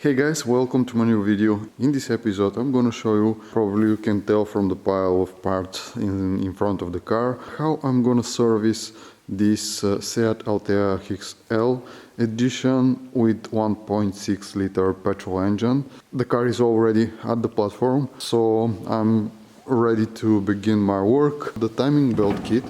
Hey guys, welcome to my new video. In this episode I'm gonna show you, probably you can tell from the pile of parts in front of the car, how I'm gonna service this Seat ALTEA XL edition with 1.6 liter petrol engine. The car is already at the platform, so I'm ready to begin my work. The timing belt kit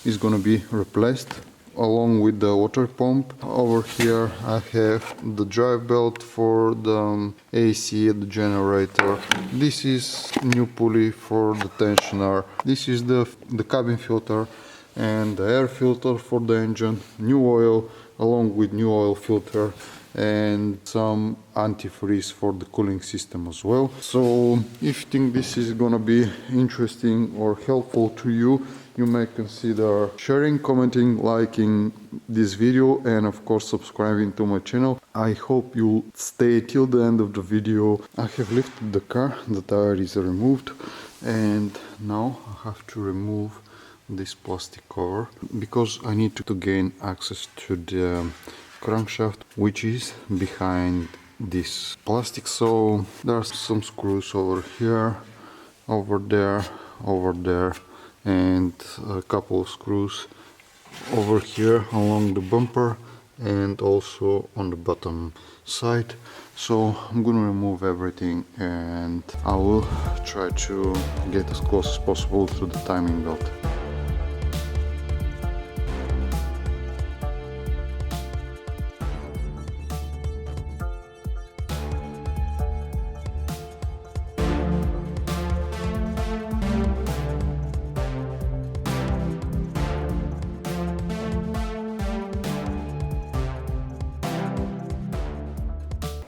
is gonna be replaced along with the water pump. Over here I have the drive belt for the AC, the generator. This is new pulley for the tensioner. This is the cabin filter and the air filter for the engine, new oil along with new oil filter, and some antifreeze for the cooling system as well. So if you think this is gonna be interesting or helpful to you, you may consider sharing, commenting, liking this video, and of course subscribing to my channel. I hope you'll stay till the end of the video. I have lifted the car, the tire is removed, and now I have to remove this plastic cover because I need to gain access to the crankshaft, which is behind this plastic. So there are some screws over here, over there, and a couple of screws over here along the bumper and also on the bottom side. So I'm gonna remove everything and I will try to get as close as possible to the timing belt.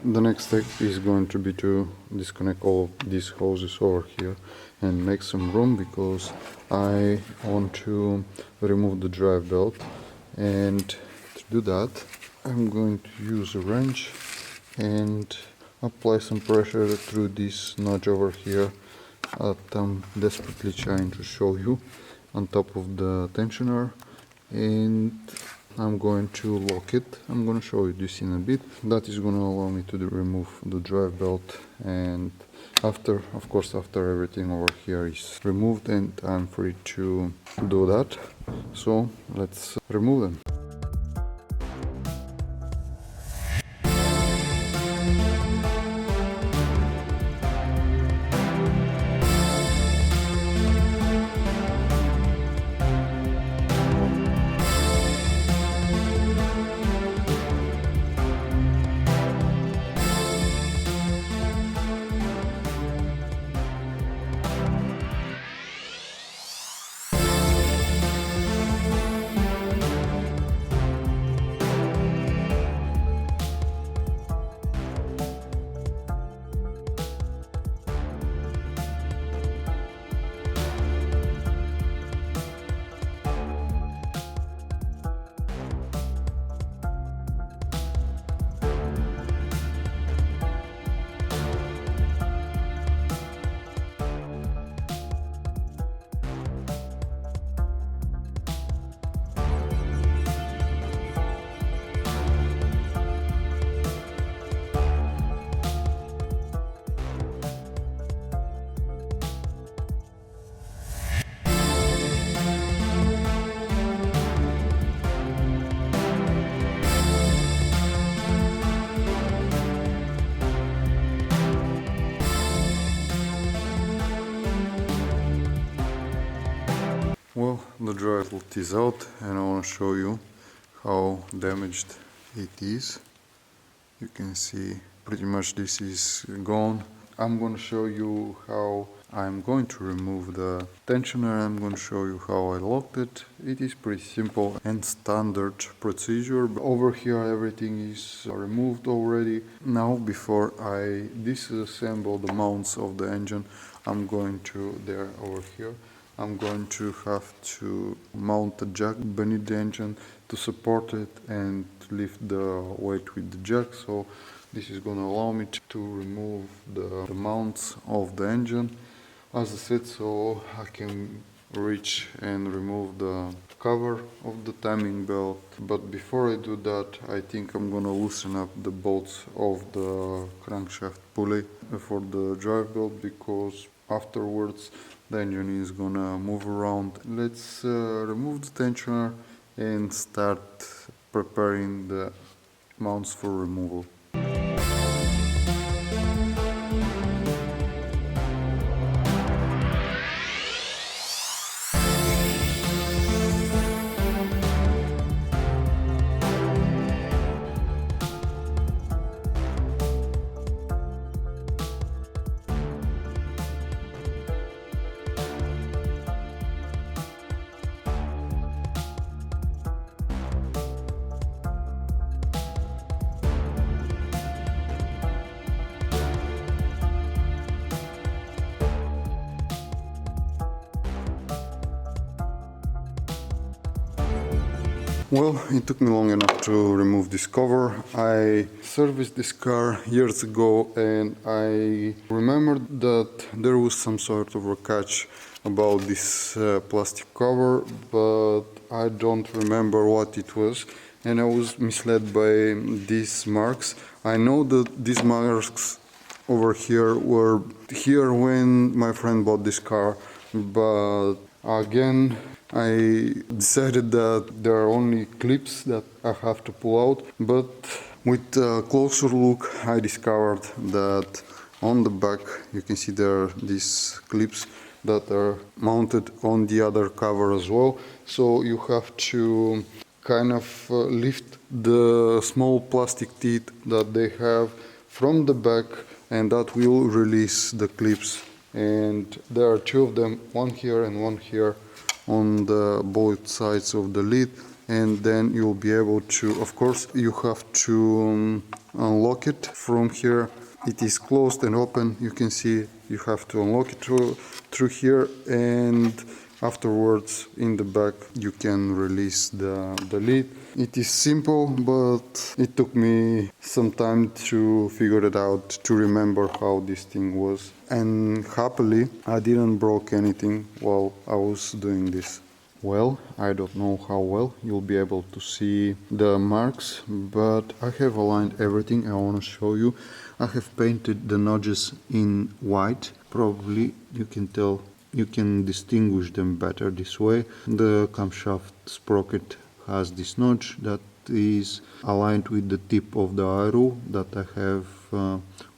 The next step is going to be to disconnect all of these hoses over here and make some room, because I want to remove the drive belt, and to do that I'm going to use a wrench and apply some pressure through this notch over here that I'm desperately trying to show you on top of the tensioner, and I'm going to lock it. I'm going to show you this in a bit. That is going to allow me to remove the drive belt, and after everything over here is removed and I'm free to do that. So let's remove them. Well, the drive belt is out and I want to show you how damaged it is. You can see pretty much this is gone. I'm going to show you how I'm going to remove the tensioner. I'm going to show you how I locked it. It is pretty simple and standard procedure. Over here everything is removed already. Now before I disassemble the mounts of the engine, I'm going to over here. I'm going to have to mount a jack beneath the engine to support it and to lift the weight with the jack. So this is going to allow me to remove the mounts of the engine, as I said, so I can reach and remove the cover of the timing belt. But before I do that, I think I'm gonna loosen up the bolts of the crankshaft pulley for the drive belt, because afterwards the engine is gonna move around. Let's remove the tensioner and start preparing the mounts for removal. Well, it took me long enough to remove this cover. I serviced this car years ago and I remembered that there was some sort of a catch about this plastic cover, but I don't remember what it was, and I was misled by these marks. I know that these marks over here were here when my friend bought this car, but again I decided that there are only clips that I have to pull out, but with a closer look I discovered that on the back you can see there are these clips that are mounted on the other cover as well. So you have to kind of lift the small plastic teeth that they have from the back, and that will release the clips. And there are two of them, one here and one here, on the both sides of the lid, and then you'll be able to, of course you have to unlock it from here. It is closed and open, you can see you have to unlock it through here, and afterwards in the back you can release the lid. It is simple, but it took me some time to figure it out, to remember how this thing was. And happily I didn't broke anything while I was doing this. Well, I don't know how well you'll be able to see the marks, but I have aligned everything I want to show you. I have painted the notches in white. Probably you can tell, you can distinguish them better this way. The camshaft sprocket has this notch that is aligned with the tip of the arrow that I have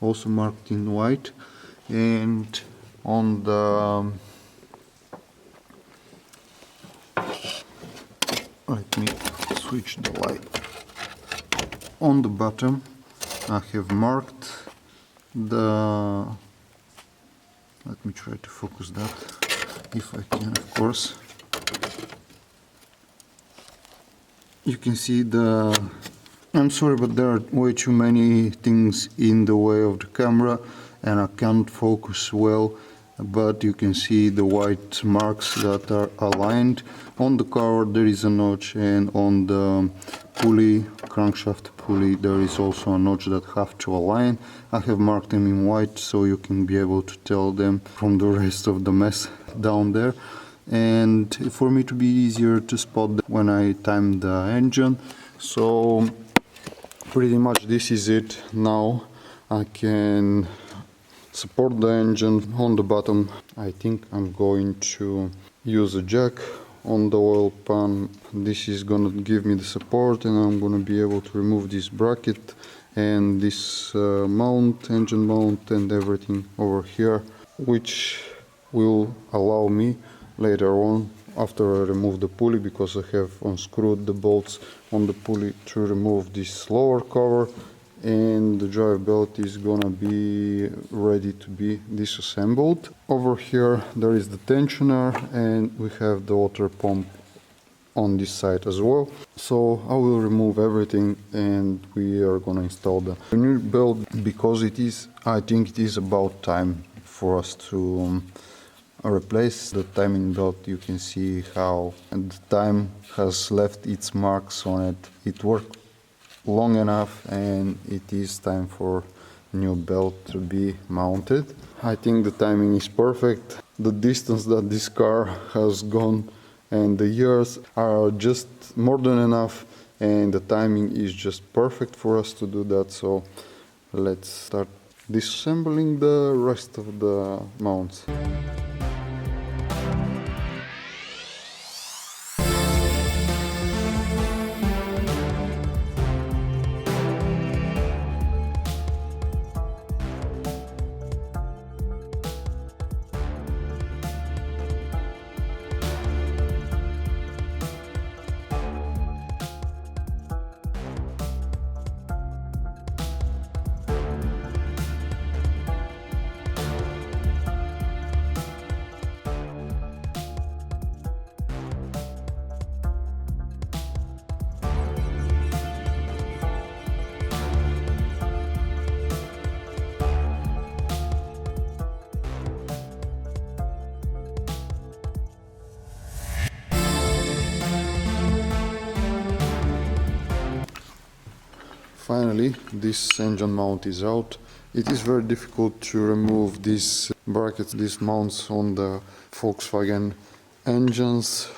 also marked in white. And on the let me switch the light. On the bottom I have marked the, let me try to focus that if I can, of course. You can see the, I'm sorry, but there are way too many things in the way of the camera and I can't focus well, but you can see the white marks that are aligned. On the cover there is a notch, and on the pulley, crankshaft pulley, there is also a notch that have to align. I have marked them in white so you can be able to tell them from the rest of the mess down there, and for me to be easier to spot them when I time the engine. So pretty much this is it. Now I can support the engine. On the bottom I think I'm going to use a jack on the oil pan. This is gonna give me the support, and I'm gonna be able to remove this bracket and this mount, engine mount, and everything over here, which will allow me later on, after I remove the pulley, because I have unscrewed the bolts on the pulley, to remove this lower cover, and the drive belt is gonna be ready to be disassembled. Over here there is the tensioner, and we have the water pump on this side as well. So I will remove everything and we are gonna install the new belt, because it is, I think it is about time for us to replace the timing belt. You can see how the time has left its marks on it. It worked long enough and it is time for new belt to be mounted. I think the timing is perfect. the distance that this car has gone and the years are just more than enough, and the timing is just perfect for us to do that. So let's start disassembling the rest of the mounts. Finally, this engine mount is out. It is very difficult to remove these brackets, these mounts on the Volkswagen engines.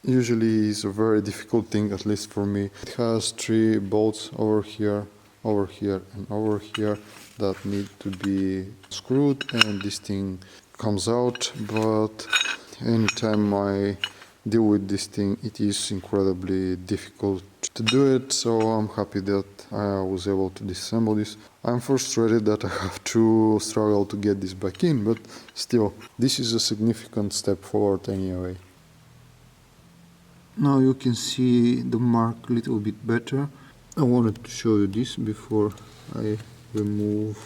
Usually is a very difficult thing, at least for me. It has 3 bolts over here, and over here that need to be screwed, and this thing comes out. But anytime I deal with this thing, it is incredibly difficult to do it, so I'm happy that I was able to disassemble this. I'm frustrated that I have to struggle to get this back in, but still, this is a significant step forward anyway. Now you can see the mark a little bit better. I wanted to show you this before I remove.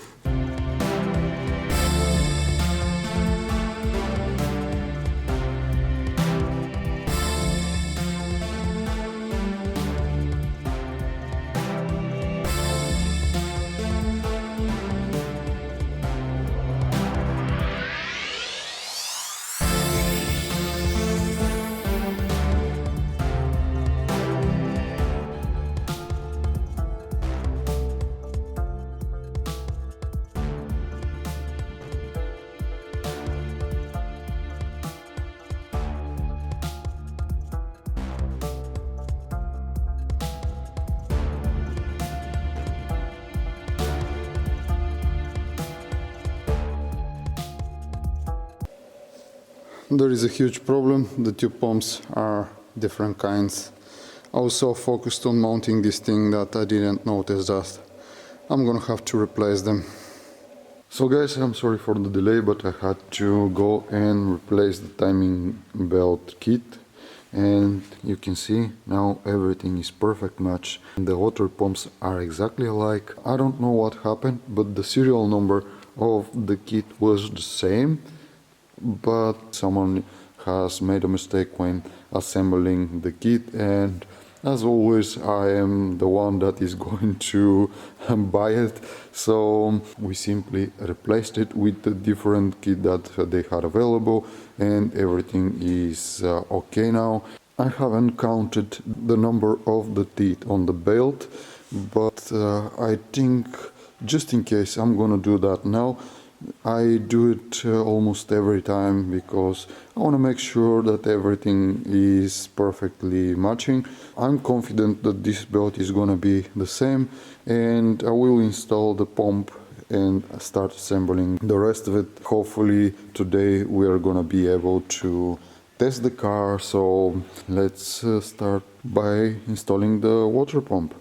There is a huge problem. The tube pumps are different kinds. I was so focused on mounting this thing that I didn't notice that. I'm gonna have to replace them. So guys, I'm sorry for the delay, but I had to go and replace the timing belt kit. And you can see now everything is perfect match. The water pumps are exactly alike. I don't know what happened, but the serial number of the kit was the same. But someone has made a mistake when assembling the kit, and as always I am the one that is going to buy it, so we simply replaced it with a different kit that they had available, and everything is okay now. I haven't counted the number of the teeth on the belt, but I think just in case I'm gonna do that now. I do it almost every time because I want to make sure that everything is perfectly matching. I'm confident that this belt is gonna be the same, and I will install the pump and start assembling the rest of it. Hopefully today we are gonna be able to test the car, so let's start by installing the water pump.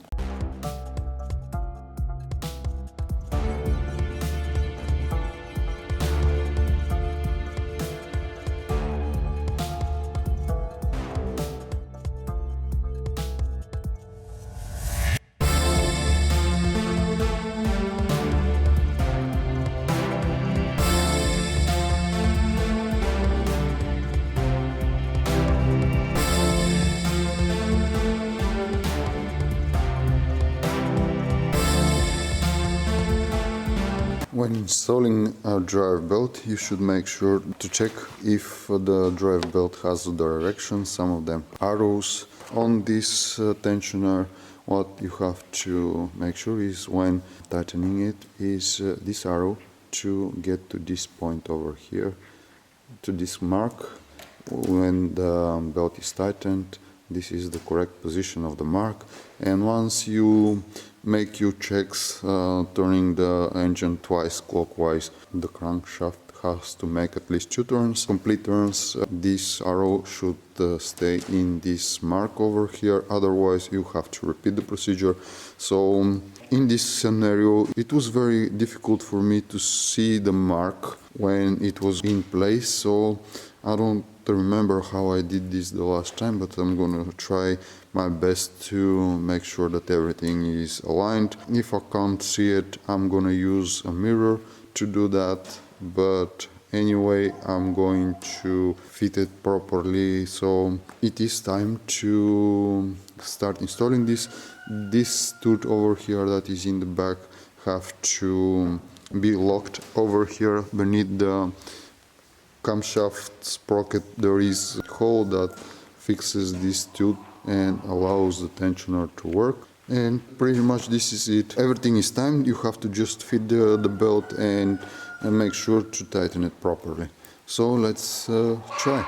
When installing a drive belt, you should make sure to check if the drive belt has a direction. Some of them arrows on this tensioner. What you have to make sure is when tightening it is this arrow to get to this point over here, to this mark. When the belt is tightened, this is the correct position of the mark, and once you make your checks turning the engine twice clockwise, the crankshaft has to make at least 2 turns, complete turns. This arrow should stay in this mark over here, otherwise you have to repeat the procedure. So in this scenario it was very difficult for me to see the mark when it was in place, so I don't remember how I did this the last time, but I'm gonna try my best to make sure that everything is aligned. If I can't see it, I'm gonna use a mirror to do that, but anyway I'm going to fit it properly. So it is time to start installing this. This tooth over here that is in the back have to be locked over here beneath the camshaft sprocket. There is a hole that fixes this tooth and allows the tensioner to work, and pretty much this is it. Everything is timed. You have to just fit the belt and make sure to tighten it properly. So let's try.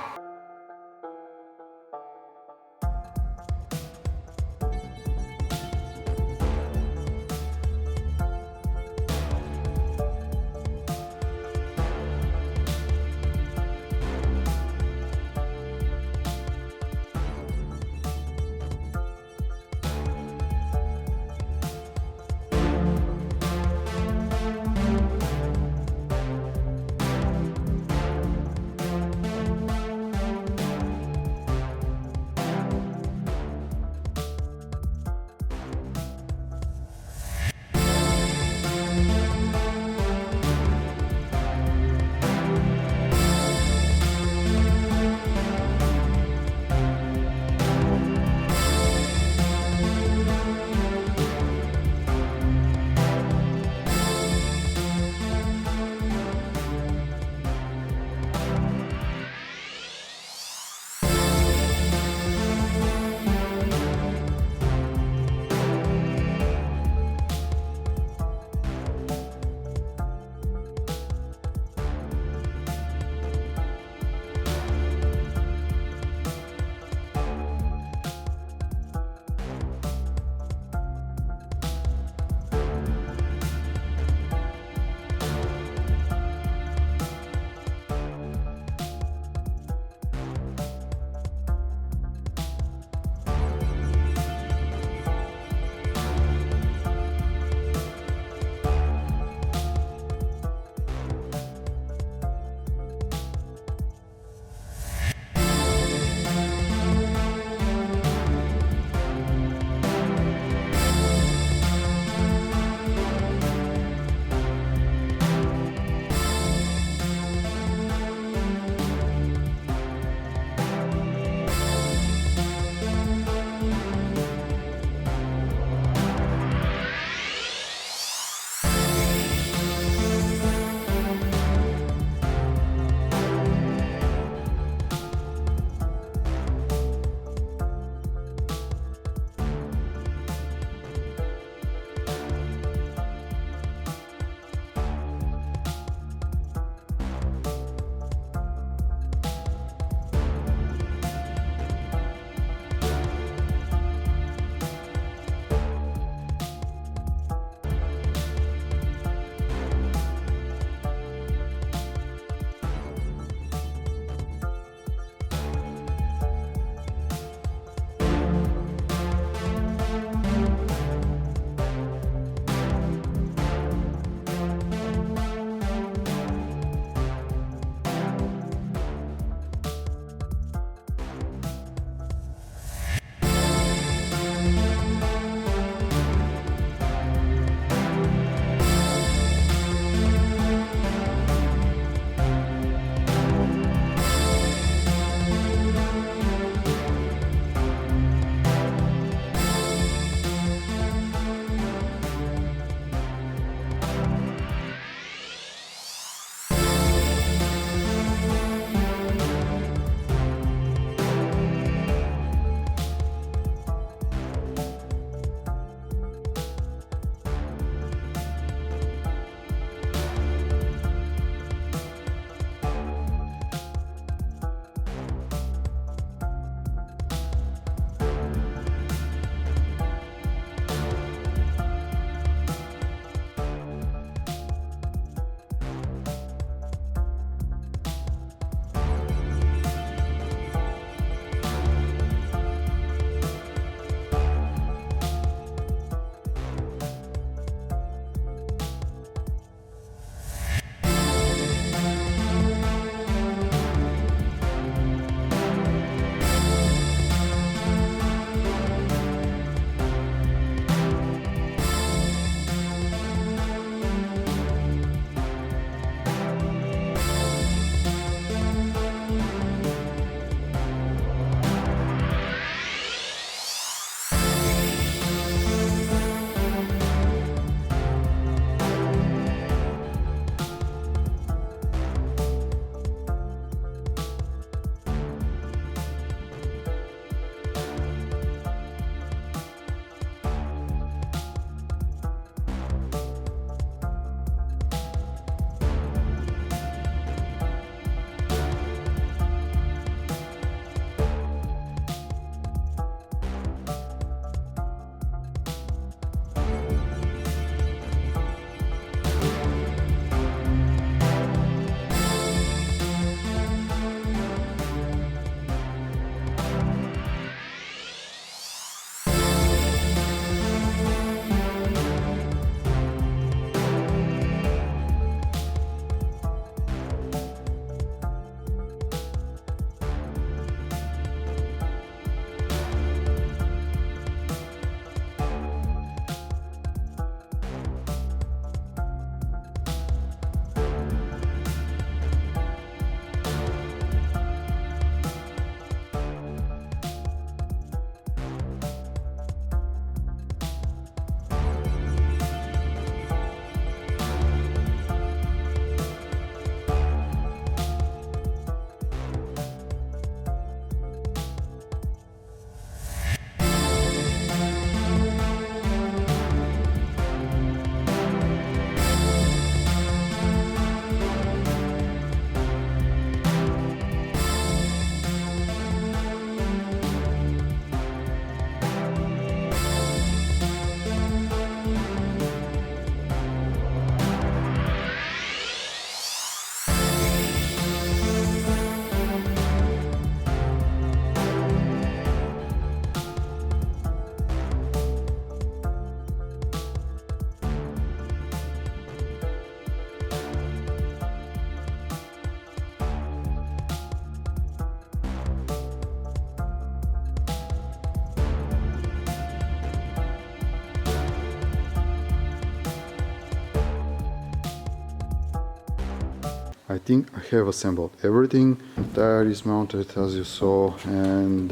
I think I have assembled everything. Tire is mounted as you saw, and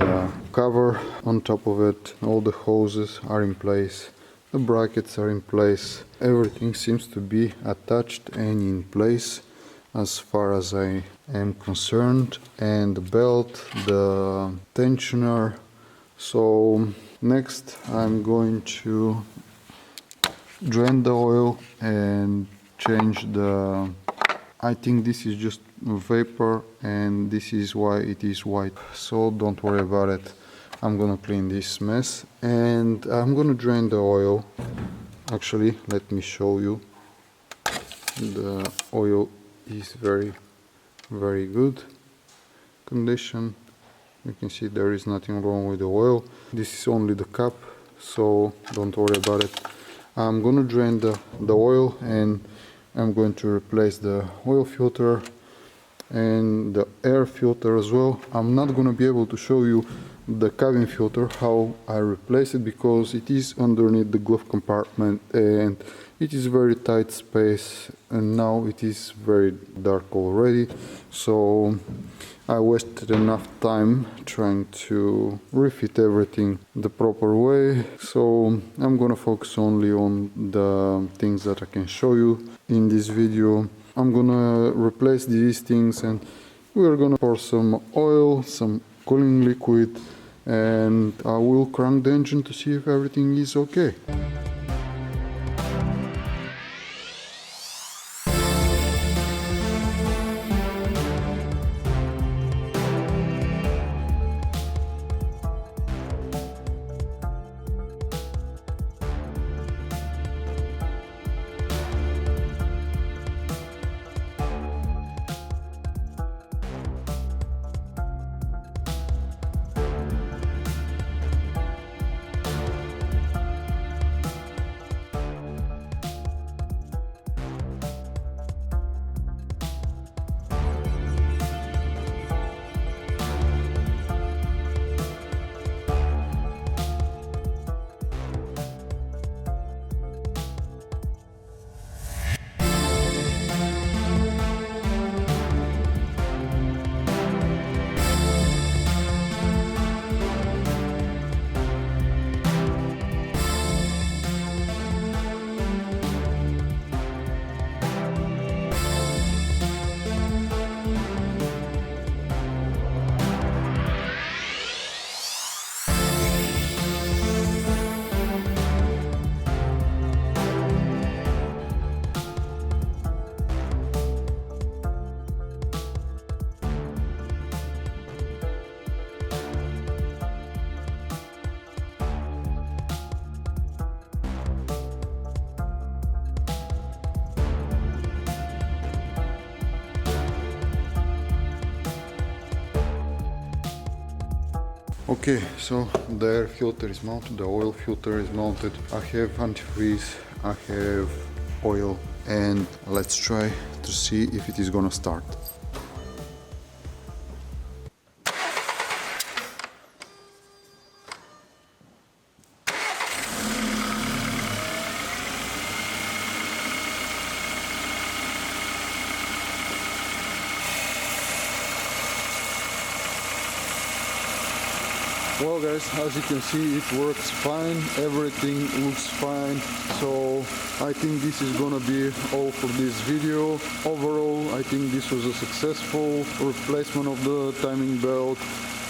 cover on top of it. All the hoses are in place. The brackets are in place. Everything seems to be attached and in place as far as I am concerned. And the belt, the tensioner. So next I'm going to drain the oil and change the... I think this is just vapor and this is why it is white. So don't worry about it. I'm gonna clean this mess and I'm gonna drain the oil. Actually, let me show you. The oil is very good condition. You can see there is nothing wrong with the oil. This is only the cap, so don't worry about it. I'm gonna drain the oil and I'm going to replace the oil filter and the air filter as well. I'm not gonna be able to show you the cabin filter how I replace it because it is underneath the glove compartment and it is very tight space, and now it is very dark already, so I wasted enough time trying to refit everything the proper way. So I'm gonna focus only on the things that I can show you in this video. I'm gonna replace these things and we're gonna pour some oil, some cooling liquid, and I will crank the engine to see if everything is okay. Okay, so the air filter is mounted, the oil filter is mounted. I have antifreeze, I have oil, and let's try to see if it is gonna start. Well guys, as you can see, it works fine, everything looks fine, so I think this is gonna be all for this video. Overall, I think this was a successful replacement of the timing belt,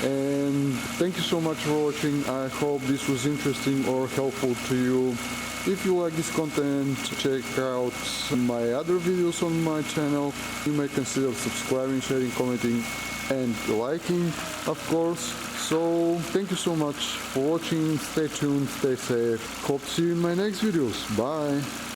and thank you so much for watching. I hope this was interesting or helpful to you. If you like this content, check out my other videos on my channel. You may consider subscribing, sharing, commenting and liking, of course. So thank you so much for watching. Stay tuned, stay safe. Hope to see you in my next videos. Bye.